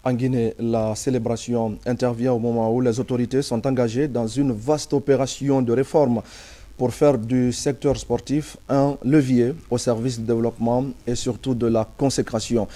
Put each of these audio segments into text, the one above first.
En Guinée, la célébration intervient au moment où les autorités sont engagées dans une vaste opération de réforme pour faire du secteur sportif un levier au service du développement et surtout de la consécration.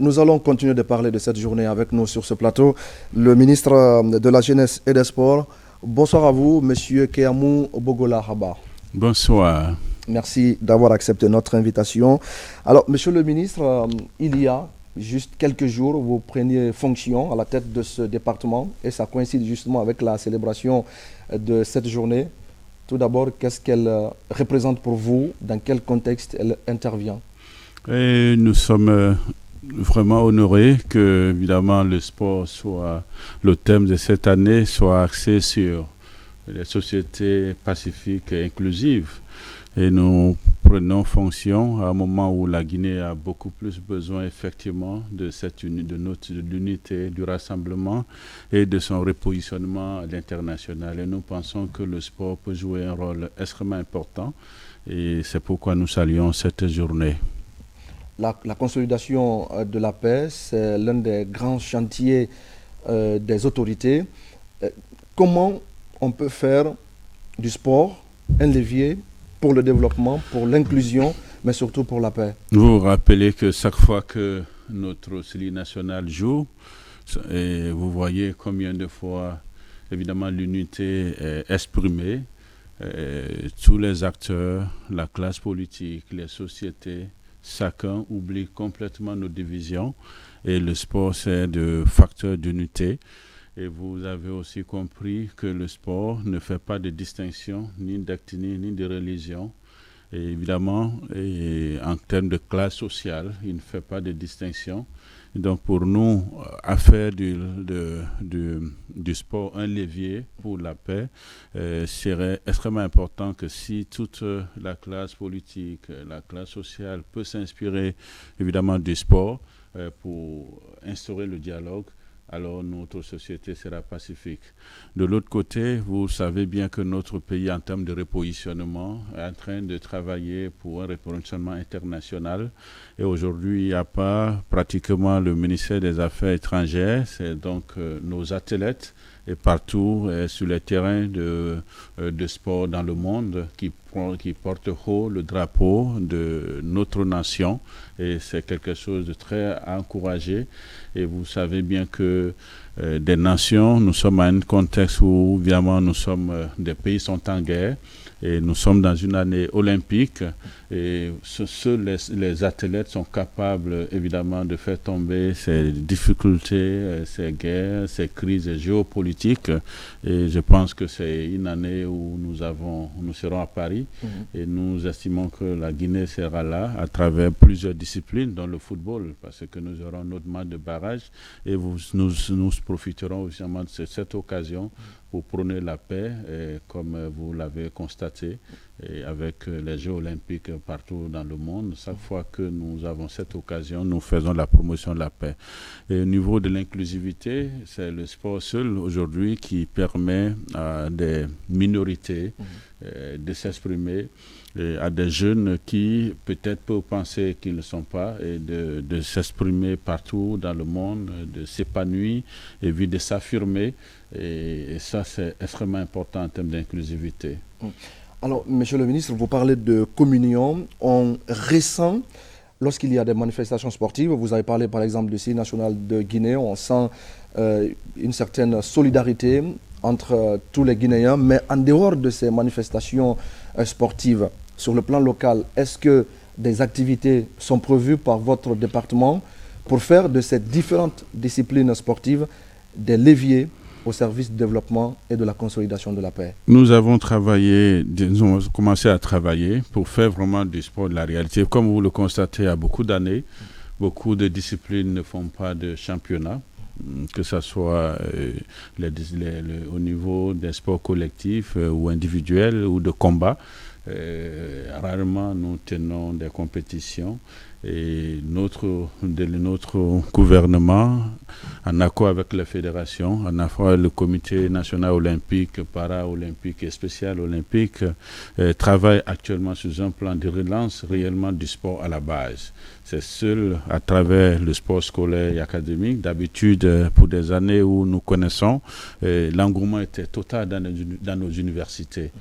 Nous allons continuer de parler de cette journée avec nous sur ce plateau. Le ministre de la Jeunesse et des Sports. Bonsoir à vous, Monsieur Keamou Bogola Haba. Bonsoir. Merci d'avoir accepté notre invitation. Alors, Monsieur le ministre, il y a juste quelques jours, vous preniez fonction à la tête de ce département et ça coïncide justement avec la célébration de cette journée. Tout d'abord, qu'est-ce qu'elle représente pour vous? Dans quel contexte elle intervient? Et nous sommes vraiment honorés que, évidemment, le sport soit le thème de cette année, soit axé sur les sociétés pacifiques et inclusives. Et nous prenons fonction à un moment où la Guinée a beaucoup plus besoin effectivement de l'unité, du rassemblement et de son repositionnement à l'international. Et nous pensons que le sport peut jouer un rôle extrêmement important et c'est pourquoi nous saluons cette journée. La consolidation de la paix, c'est l'un des grands chantiers des autorités. Comment on peut faire du sport un levier pour le développement, pour l'inclusion, mais surtout pour la paix? Vous vous rappelez que chaque fois que notre série nationale joue, et vous voyez combien de fois, évidemment, l'unité est exprimée. Tous les acteurs, la classe politique, les sociétés, chacun oublie complètement nos divisions. Et le sport, c'est de facteur d'unité. Et vous avez aussi compris que le sport ne fait pas de distinction, ni d'ethnie, ni de religion. Et évidemment, en termes de classe sociale, il ne fait pas de distinction. Et donc pour nous, à faire du sport un levier pour la paix, serait extrêmement important que si toute la classe politique, la classe sociale peut s'inspirer évidemment du sport pour instaurer le dialogue, alors notre société sera pacifique. De l'autre côté, vous savez bien que notre pays, en termes de repositionnement, est en train de travailler pour un repositionnement international. Et aujourd'hui, il n'y a pas pratiquement le ministère des Affaires étrangères, c'est donc nos athlètes et partout sur les terrains de sport dans le monde qui portent haut le drapeau de notre nation. Et c'est quelque chose de très encouragé. Et vous savez bien que des nations, nous sommes à un contexte où, évidemment, des pays sont en guerre. Et nous sommes dans une année olympique et les athlètes sont capables évidemment de faire tomber ces difficultés, ces guerres, ces crises géopolitiques. Et je pense que c'est une année où nous serons à Paris et nous estimons que la Guinée sera là à travers plusieurs disciplines, dont le football, parce que nous aurons notre match de barrage et nous profiterons évidemment de cette occasion pour prôner la paix, comme vous l'avez constaté, et avec les Jeux olympiques partout dans le monde. Chaque fois que nous avons cette occasion, nous faisons la promotion de la paix. Et au niveau de l'inclusivité, c'est le sport seul aujourd'hui qui permet à des minorités de s'exprimer, à des jeunes qui peut-être peuvent penser qu'ils ne sont pas, et de s'exprimer partout dans le monde, de s'épanouir et puis de s'affirmer. Et ça, c'est extrêmement important en termes d'inclusivité. Alors, Monsieur le ministre, vous parlez de communion. On ressent, lorsqu'il y a des manifestations sportives, vous avez parlé par exemple du Cirque national de Guinée, on sent une certaine solidarité entre tous les Guinéens, mais en dehors de ces manifestations sportives, sur le plan local, est-ce que des activités sont prévues par votre département pour faire de ces différentes disciplines sportives des leviers au service du développement et de la consolidation de la paix? Nous avons commencé à travailler pour faire vraiment du sport de la réalité. Comme vous le constatez, il y a beaucoup d'années, beaucoup de disciplines ne font pas de championnat, que ce soit au niveau des sports collectifs ou individuels ou de combat. Rarement nous tenons des compétitions et notre gouvernement en accord avec les fédérations, en accord avec le comité national olympique, para-olympique et spécial olympique, travaille actuellement sur un plan de relance réellement du sport à la base. C'est seul à travers le sport scolaire et académique. D'habitude, pour des années où nous connaissons, l'engouement était total dans nos universités,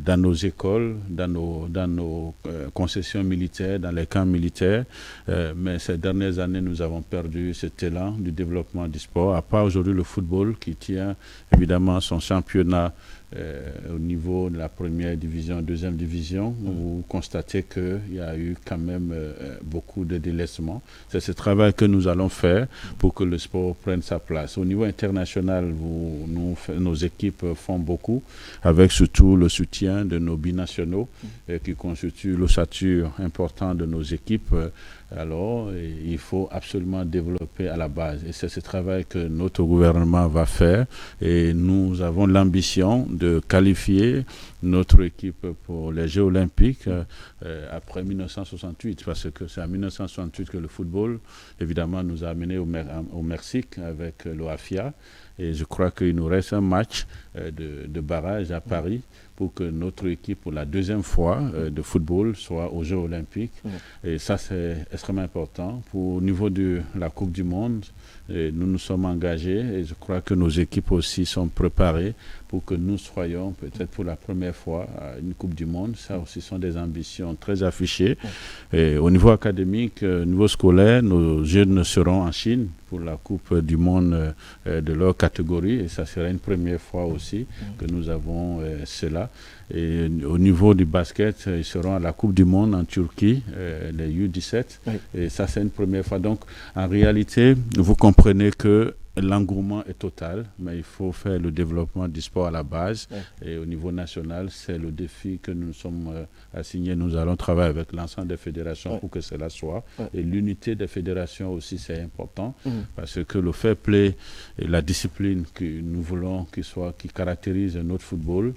dans nos écoles, dans nos concessions militaires, dans les camps militaires. Mais ces dernières années, nous avons perdu cet élan du développement du sport, à part aujourd'hui le football qui tient évidemment son championnat au niveau de la première division, deuxième division, vous constatez qu'il y a eu quand même beaucoup de délaissement. C'est ce travail que nous allons faire pour que le sport prenne sa place. Au niveau international, nos équipes font beaucoup, avec surtout le soutien de nos binationaux qui constituent l'ossature importante de nos équipes. Alors, il faut absolument développer à la base. Et c'est ce travail que notre gouvernement va faire. Et nous avons l'ambition de qualifier notre équipe pour les Jeux olympiques après 1968, parce que c'est en 1968 que le football, évidemment, nous a amenés au Mexique avec l'OAFIA. Et je crois qu'il nous reste un match de barrage à Paris pour que notre équipe, pour la deuxième fois de football, soit aux Jeux olympiques. Et ça, c'est extrêmement important. Au niveau de la Coupe du Monde, nous nous sommes engagés et je crois que nos équipes aussi sont préparées pour que nous soyons peut-être pour la première fois à une Coupe du Monde. Ça aussi sont des ambitions très affichées. Et au niveau académique, au niveau scolaire, nos jeunes seront en Chine pour la Coupe du Monde de leur catégorie. Et ça sera une première fois aussi que nous avons cela. Et au niveau du basket, ils seront à la Coupe du Monde en Turquie, les U17. Et ça, c'est une première fois. Donc, en réalité, vous comprenez que l'engouement est total, mais il faut faire le développement du sport à la base. Et au niveau national, c'est le défi que nous sommes assignés. Nous allons travailler avec l'ensemble des fédérations pour que cela soit. Et l'unité des fédérations aussi, c'est important, parce que le fair play et la discipline que nous voulons qui caractérise notre football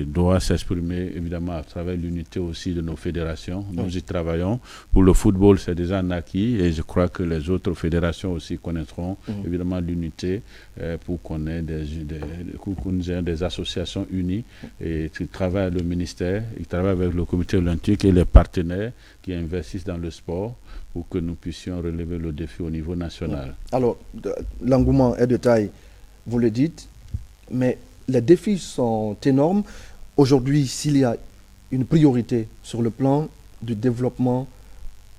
doit s'exprimer évidemment à travers l'unité aussi de nos fédérations. Nous y travaillons. Pour le football, c'est déjà un acquis et je crois que les autres fédérations aussi connaîtront évidemment l'unité pour qu'on ait des associations unies et qui travaillent avec le ministère, qui travaillent avec le comité olympique et les partenaires qui investissent dans le sport pour que nous puissions relever le défi au niveau national. Alors, l'engouement est de taille, vous le dites, mais les défis sont énormes. Aujourd'hui, s'il y a une priorité sur le plan du développement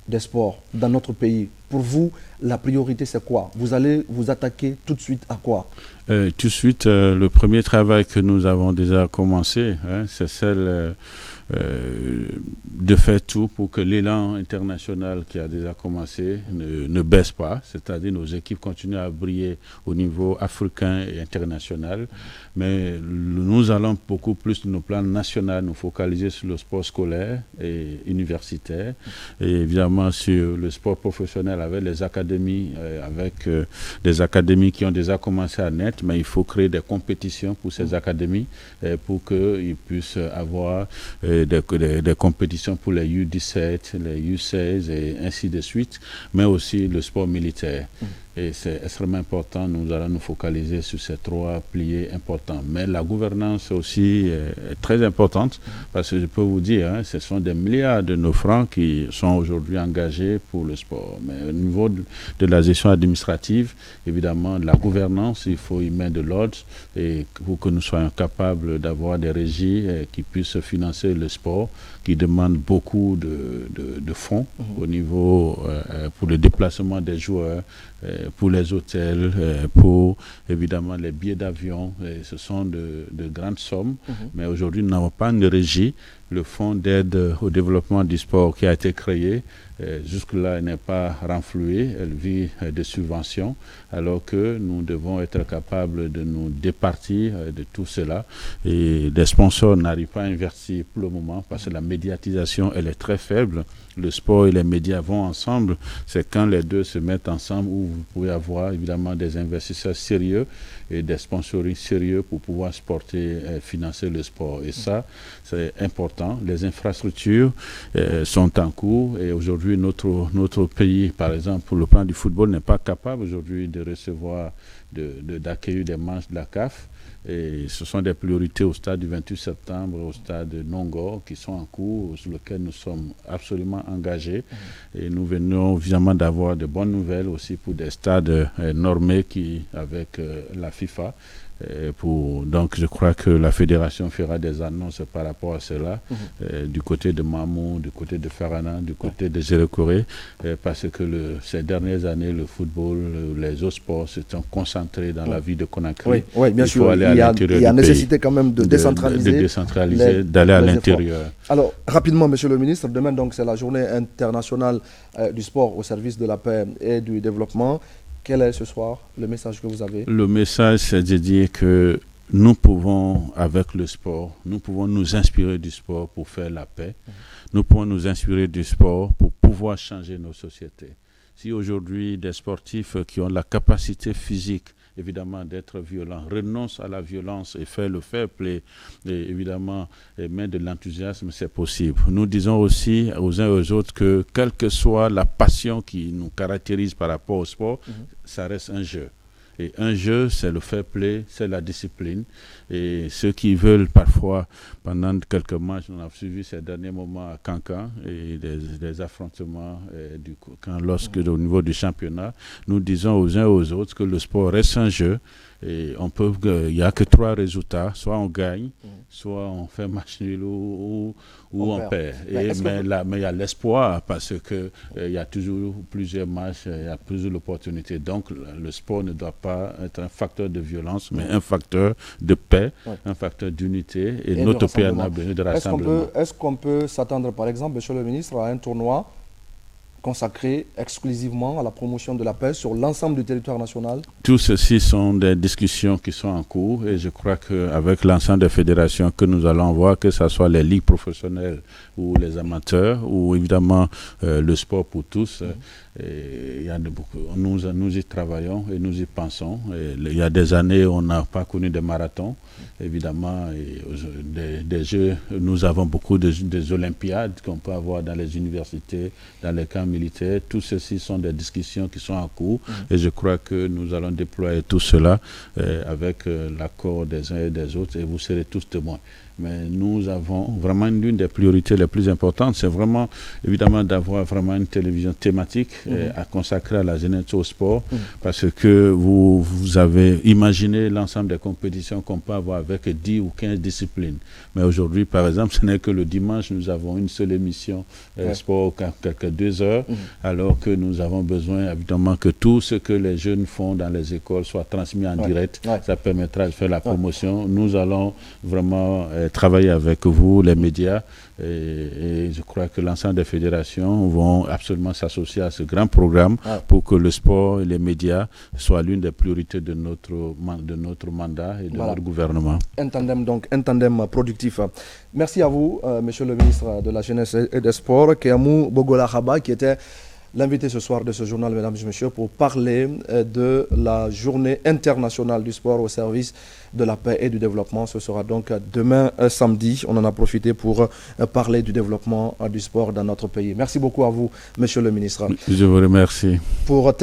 des sports dans notre pays, pour vous, la priorité, c'est quoi? Vous allez vous attaquer tout de suite à quoi? Tout de suite, le premier travail que nous avons déjà commencé, c'est celle de faire tout pour que l'élan international qui a déjà commencé ne baisse pas, c'est-à-dire nos équipes continuent à briller au niveau africain et international, mais nous allons beaucoup plus de nos plans nationaux nous focaliser sur le sport scolaire et universitaire, et évidemment sur le sport professionnel avec les académies, avec des académies qui ont déjà commencé à naître, mais il faut créer des compétitions pour ces académies pour qu'ils puissent avoir des compétitions pour les U17, les U16 et ainsi de suite, mais aussi le sport militaire. Et c'est extrêmement important, nous allons nous focaliser sur ces trois piliers importants. Mais la gouvernance aussi est très importante, parce que je peux vous dire, ce sont des milliards de nos francs qui sont aujourd'hui engagés pour le sport. Mais au niveau de la gestion administrative, évidemment, la gouvernance, il faut y mettre de l'ordre et pour que nous soyons capables d'avoir des régies qui puissent financer le sport, qui demandent beaucoup de fonds au niveau pour le déplacement des joueurs, pour les hôtels, pour évidemment les billets d'avion. Ce sont de grandes sommes, mais aujourd'hui nous n'avons pas une régie. Le fonds d'aide au développement du sport qui a été créé, jusque-là, elle n'est pas renflouée, elle vit de subventions, alors que nous devons être capables de nous départir de tout cela. Et les sponsors n'arrivent pas à investir pour le moment parce que la médiatisation, elle est très faible. Le sport et les médias vont ensemble. C'est quand les deux se mettent ensemble où vous pouvez avoir évidemment des investisseurs sérieux et des sponsoring sérieux pour pouvoir financer le sport. Et ça, c'est important important. Les infrastructures sont en cours et aujourd'hui notre pays, par exemple, pour le plan du football, n'est pas capable aujourd'hui de recevoir, d'accueillir des matchs de la CAF. Et ce sont des priorités au stade du 28 septembre, au stade de Nongor, qui sont en cours, sur lesquels nous sommes absolument engagés. Et nous venons évidemment d'avoir de bonnes nouvelles aussi pour des stades normés avec la FIFA. Donc je crois que la fédération fera des annonces par rapport à cela, du côté de Mamou, du côté de Farana, du côté de Zérekoré, parce que ces dernières années, le football, les autres sports se sont concentrés dans la ville de Conakry. Oui, bien sûr, il y a nécessité quand même de décentraliser, d'aller à l'intérieur. Alors, rapidement, Monsieur le ministre, demain, donc, c'est la journée internationale du sport au service de la paix et du développement. Quel est ce soir le message que vous avez? Le message, c'est de dire que nous pouvons, avec le sport, nous pouvons nous inspirer du sport pour faire la paix. Nous pouvons nous inspirer du sport pour pouvoir changer nos sociétés. Si aujourd'hui des sportifs qui ont la capacité physique, évidemment, d'être violents, renoncent à la violence et faire le fair play, et évidemment, et mettre de l'enthousiasme, c'est possible. Nous disons aussi aux uns et aux autres que, quelle que soit la passion qui nous caractérise par rapport au sport, ça reste un jeu. Et un jeu, c'est le fair play, c'est la discipline. Et ceux qui veulent parfois, pendant quelques matchs, on a suivi ces derniers moments à Cancan et des affrontements au niveau du championnat, nous disons aux uns et aux autres que le sport reste un jeu. Et il n'y a que 3 résultats, soit on gagne, soit on fait match nul ou on perd. Mais il y a l'espoir parce que il y a toujours plusieurs matchs, il y a plusieurs opportunités. Donc le sport ne doit pas être un facteur de violence, mais un facteur de paix, un facteur d'unité et notre pays en a besoin de rassemblement. Est-ce qu'on peut s'attendre, par exemple, Monsieur le ministre, à un tournoi consacré exclusivement à la promotion de la paix sur l'ensemble du territoire national? Tout ceci sont des discussions qui sont en cours et je crois qu'avec l'ensemble des fédérations que nous allons voir, que ce soit les ligues professionnelles ou les amateurs ou évidemment le sport pour tous, nous y travaillons et nous y pensons. Et il y a des années, on n'a pas connu de marathons, évidemment, et des jeux. Nous avons beaucoup des olympiades qu'on peut avoir dans les universités, dans les camps militaires. Tout ceci sont des discussions qui sont en cours et je crois que nous allons déployer tout cela avec l'accord des uns et des autres et vous serez tous témoins. Mais nous avons vraiment l'une des priorités les plus importantes, c'est vraiment évidemment d'avoir vraiment une télévision thématique à consacrer à la jeunesse au sport parce que vous avez imaginé l'ensemble des compétitions qu'on peut avoir avec 10 ou 15 disciplines. Mais aujourd'hui, par exemple, ce n'est que le dimanche, nous avons une seule émission sport quelques 2 heures, alors que nous avons besoin évidemment que tout ce que les jeunes font dans les écoles soit transmis en direct. Ça permettra de faire la promotion. Nous allons vraiment travailler avec vous, les médias, et je crois que l'ensemble des fédérations vont absolument s'associer à ce grand programme pour que le sport et les médias soient l'une des priorités de notre mandat et de notre gouvernement. Un tandem productif. Merci à vous, Monsieur le ministre de la Jeunesse et des Sports, Kéamou Bogola Khaba, qui était l'invité ce soir de ce journal, mesdames et messieurs, pour parler de la journée internationale du sport au service de la paix et du développement. Ce sera donc demain samedi. On en a profité pour parler du développement du sport dans notre pays. Merci beaucoup à vous, Monsieur le ministre. Je vous remercie. Pour